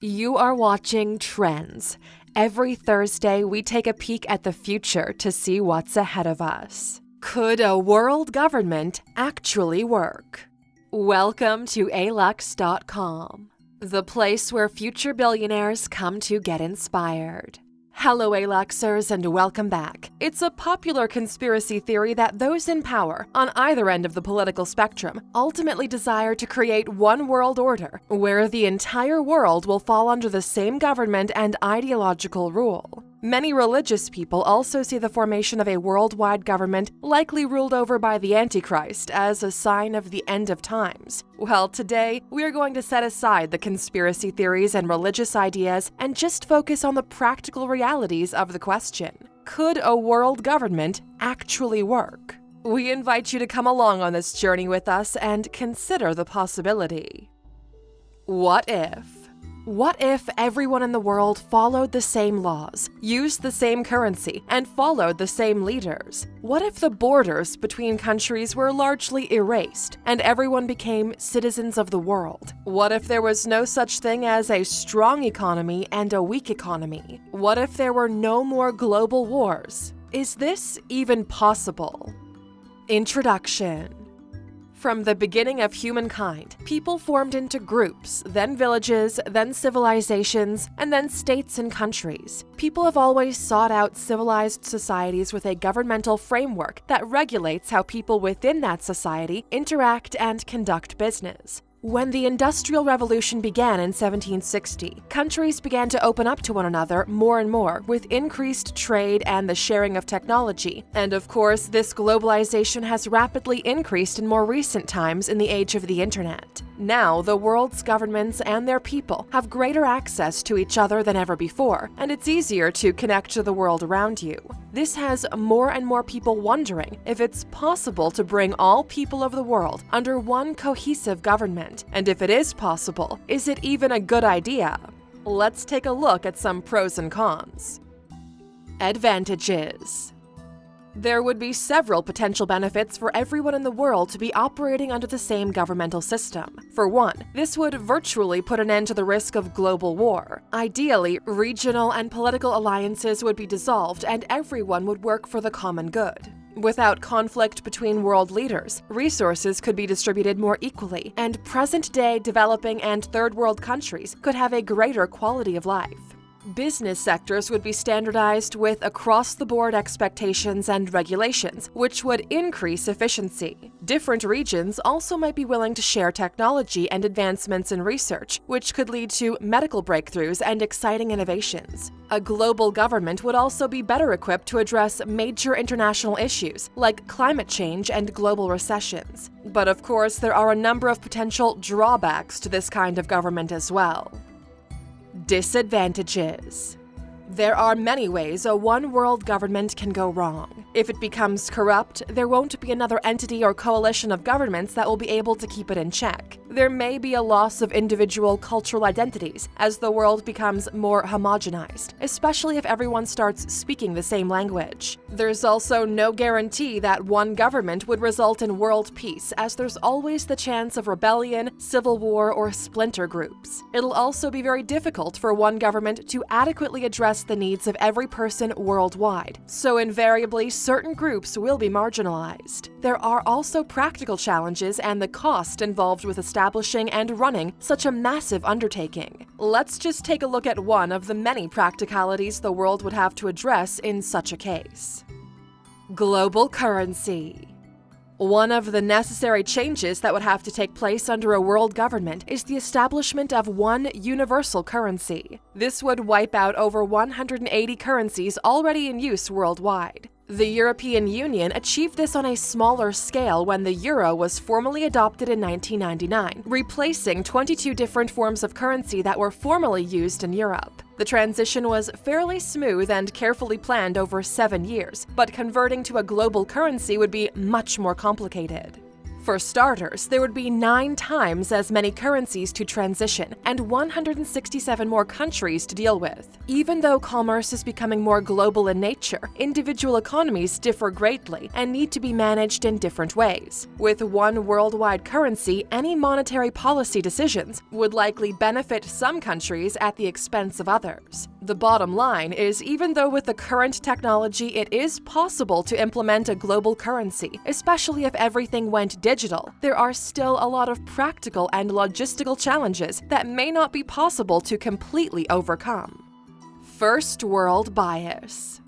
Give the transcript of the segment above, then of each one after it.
You are watching Trends. Every Thursday, we take a peek at the future to see what's ahead of us. Could a world government actually work? Welcome to Alux.com, the place where future billionaires come to get inspired. Hello, Aluxers, and welcome back. It's a popular conspiracy theory that those in power, on either end of the political spectrum, ultimately desire to create one world order, where the entire world will fall under the same government and ideological rule. Many religious people also see the formation of a worldwide government likely ruled over by the Antichrist as a sign of the end of times. Well, today, we are going to set aside the conspiracy theories and religious ideas and just focus on the practical realities of the question. Could a world government actually work? We invite you to come along on this journey with us and consider the possibility. What if? What if everyone in the world followed the same laws, used the same currency, and followed the same leaders? What if the borders between countries were largely erased and everyone became citizens of the world? What if there was no such thing as a strong economy and a weak economy? What if there were no more global wars? Is this even possible? Introduction. From the beginning of humankind, people formed into groups, then villages, then civilizations, and then states and countries. People have always sought out civilized societies with a governmental framework that regulates how people within that society interact and conduct business. When the Industrial Revolution began in 1760, countries began to open up to one another more and more with increased trade and the sharing of technology. And of course, this globalization has rapidly increased in more recent times in the age of the internet. Now, the world's governments and their people have greater access to each other than ever before, and it's easier to connect to the world around you. This has more and more people wondering if it's possible to bring all people of the world under one cohesive government. And if it is possible, is it even a good idea? Let's take a look at some pros and cons. Advantages. There would be several potential benefits for everyone in the world to be operating under the same governmental system. For one, this would virtually put an end to the risk of global war. Ideally, regional and political alliances would be dissolved and everyone would work for the common good. Without conflict between world leaders, resources could be distributed more equally, and present-day developing and third-world countries could have a greater quality of life. Business sectors would be standardized with across-the-board expectations and regulations, which would increase efficiency. Different regions also might be willing to share technology and advancements in research, which could lead to medical breakthroughs and exciting innovations. A global government would also be better equipped to address major international issues like climate change and global recessions. But of course, there are a number of potential drawbacks to this kind of government as well. Disadvantages. There are many ways a one-world government can go wrong. If it becomes corrupt, there won't be another entity or coalition of governments that will be able to keep it in check. There may be a loss of individual cultural identities as the world becomes more homogenized, especially if everyone starts speaking the same language. There's also no guarantee that one government would result in world peace, as there's always the chance of rebellion, civil war, or splinter groups. It'll also be very difficult for one government to adequately address the needs of every person worldwide, so invariably certain groups will be marginalized. There are also practical challenges and the cost involved with establishing and running such a massive undertaking. Let's just take a look at one of the many practicalities the world would have to address in such a case. Global currency. One of the necessary changes that would have to take place under a world government is the establishment of one universal currency. This would wipe out over 180 currencies already in use worldwide. The European Union achieved this on a smaller scale when the euro was formally adopted in 1999, replacing 22 different forms of currency that were formerly used in Europe. The transition was fairly smooth and carefully planned over 7 years, but converting to a global currency would be much more complicated. For starters, there would be 9 times as many currencies to transition and 167 more countries to deal with. Even though commerce is becoming more global in nature, individual economies differ greatly and need to be managed in different ways. With one worldwide currency, any monetary policy decisions would likely benefit some countries at the expense of others. The bottom line is, even though with the current technology it is possible to implement a global currency, especially if everything went digital, there are still a lot of practical and logistical challenges that may not be possible to completely overcome. First world bias.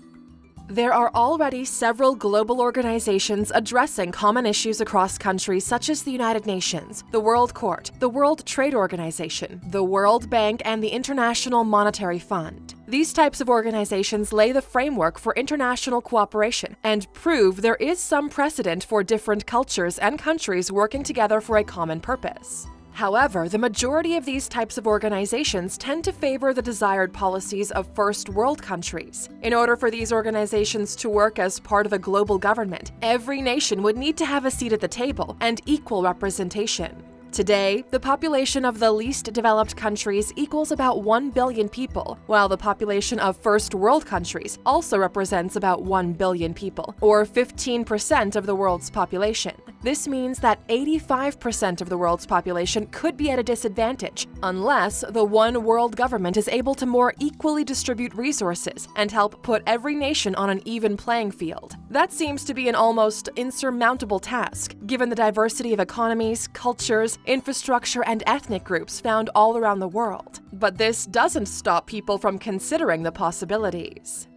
There are already several global organizations addressing common issues across countries such as the United Nations, the World Court, the World Trade Organization, the World Bank, and the International Monetary Fund. These types of organizations lay the framework for international cooperation and prove there is some precedent for different cultures and countries working together for a common purpose. However, the majority of these types of organizations tend to favor the desired policies of first world countries. In order for these organizations to work as part of a global government, every nation would need to have a seat at the table and equal representation. Today, the population of the least developed countries equals about 1 billion people, while the population of first world countries also represents about 1 billion people, or 15% of the world's population. This means that 85% of the world's population could be at a disadvantage unless the one world government is able to more equally distribute resources and help put every nation on an even playing field. That seems to be an almost insurmountable task, given the diversity of economies, cultures, infrastructure, and ethnic groups found all around the world. But this doesn't stop people from considering the possibilities.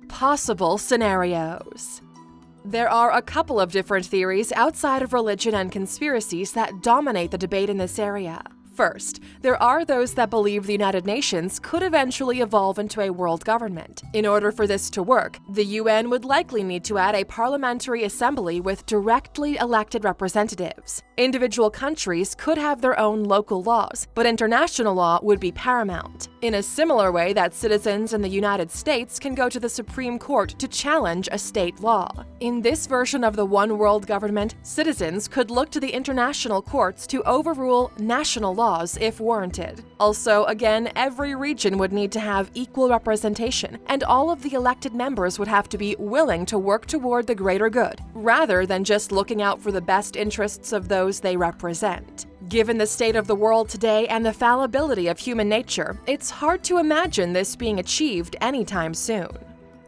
Possible scenarios. There are a couple of different theories outside of religion and conspiracies that dominate the debate in this area. First, there are those that believe the United Nations could eventually evolve into a world government. In order for this to work, the UN would likely need to add a parliamentary assembly with directly elected representatives. Individual countries could have their own local laws, but international law would be paramount. In a similar way that citizens in the United States can go to the Supreme Court to challenge a state law. In this version of the one world government, citizens could look to the international courts to overrule national laws if warranted. Also, again, every region would need to have equal representation, and all of the elected members would have to be willing to work toward the greater good, rather than just looking out for the best interests of those they represent. Given the state of the world today and the fallibility of human nature, it's hard to imagine this being achieved anytime soon.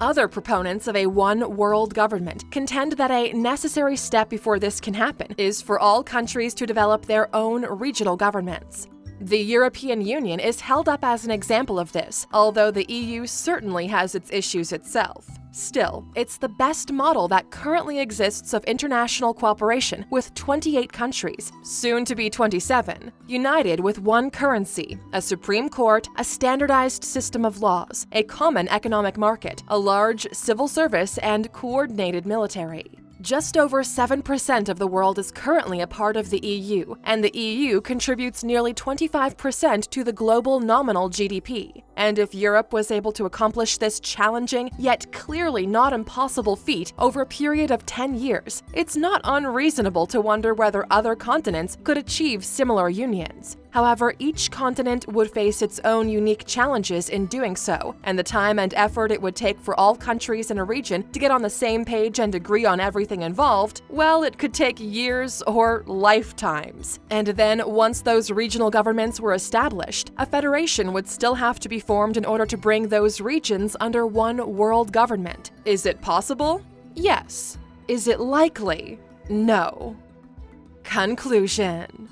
Other proponents of a one-world government contend that a necessary step before this can happen is for all countries to develop their own regional governments. The European Union is held up as an example of this, although the EU certainly has its issues itself. Still, it's the best model that currently exists of international cooperation with 28 countries, soon to be 27, united with one currency, a Supreme Court, a standardized system of laws, a common economic market, a large civil service, and coordinated military. Just over 7% of the world is currently a part of the EU, and the EU contributes nearly 25% to the global nominal GDP. And if Europe was able to accomplish this challenging, yet clearly not impossible feat over a period of 10 years, it's not unreasonable to wonder whether other continents could achieve similar unions. However, each continent would face its own unique challenges in doing so, and the time and effort it would take for all countries in a region to get on the same page and agree on everything involved, well, it could take years or lifetimes. And then, once those regional governments were established, a federation would still have to be formed in order to bring those regions under one world government. Is it possible? Yes. Is it likely? No. Conclusion.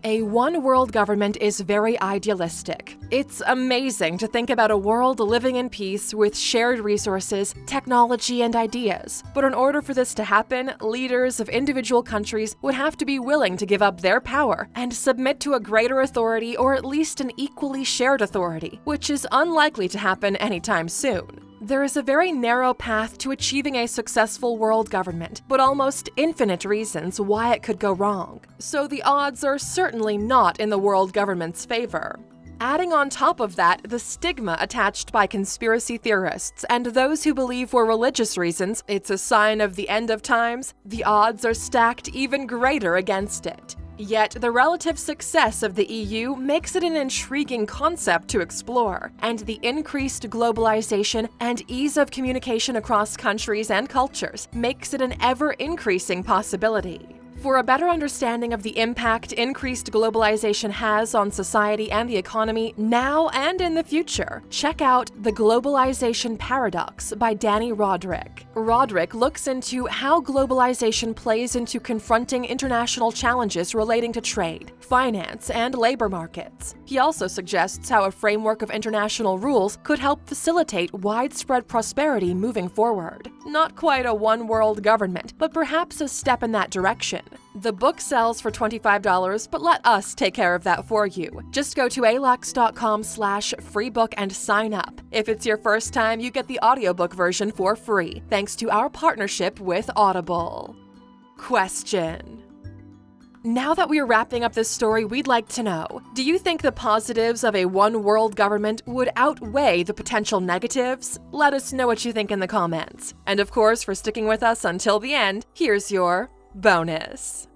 A one-world government is very idealistic. It's amazing to think about a world living in peace with shared resources, technology, and ideas. But in order for this to happen, leaders of individual countries would have to be willing to give up their power and submit to a greater authority, or at least an equally shared authority, which is unlikely to happen anytime soon. There is a very narrow path to achieving a successful world government, but almost infinite reasons why it could go wrong. So the odds are certainly not in the world government's favor. Adding on top of that the stigma attached by conspiracy theorists and those who believe for religious reasons it's a sign of the end of times, the odds are stacked even greater against it. Yet, the relative success of the EU makes it an intriguing concept to explore, and the increased globalization and ease of communication across countries and cultures makes it an ever-increasing possibility. For a better understanding of the impact increased globalization has on society and the economy now and in the future, check out The Globalization Paradox by Danny Roderick. Roderick looks into how globalization plays into confronting international challenges relating to trade, finance, and labor markets. He also suggests how a framework of international rules could help facilitate widespread prosperity moving forward. Not quite a one-world government, but perhaps a step in that direction. The book sells for $25, but let us take care of that for you. Just go to Alux.com/freebook and sign up. If it's your first time, you get the audiobook version for free, thanks to our partnership with Audible. Question: now that we're wrapping up this story, we'd like to know, do you think the positives of a one-world government would outweigh the potential negatives? Let us know what you think in the comments. And of course, for sticking with us until the end, here's your bonus.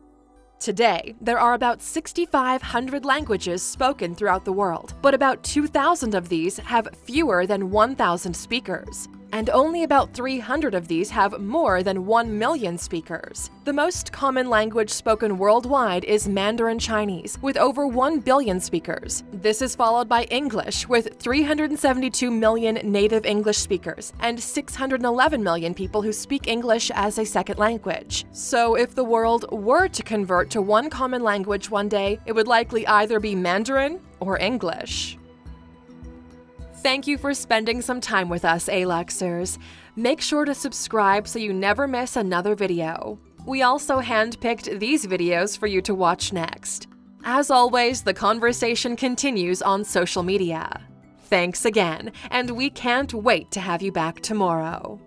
Today, there are about 6,500 languages spoken throughout the world, but about 2,000 of these have fewer than 1,000 speakers. And only about 300 of these have more than 1 million speakers. The most common language spoken worldwide is Mandarin Chinese, with over 1 billion speakers. This is followed by English, with 372 million native English speakers, and 611 million people who speak English as a second language. So if the world were to convert to one common language one day, it would likely either be Mandarin or English. Thank you for spending some time with us, Aluxers. Make sure to subscribe so you never miss another video. We also handpicked these videos for you to watch next. As always, the conversation continues on social media. Thanks again, and we can't wait to have you back tomorrow.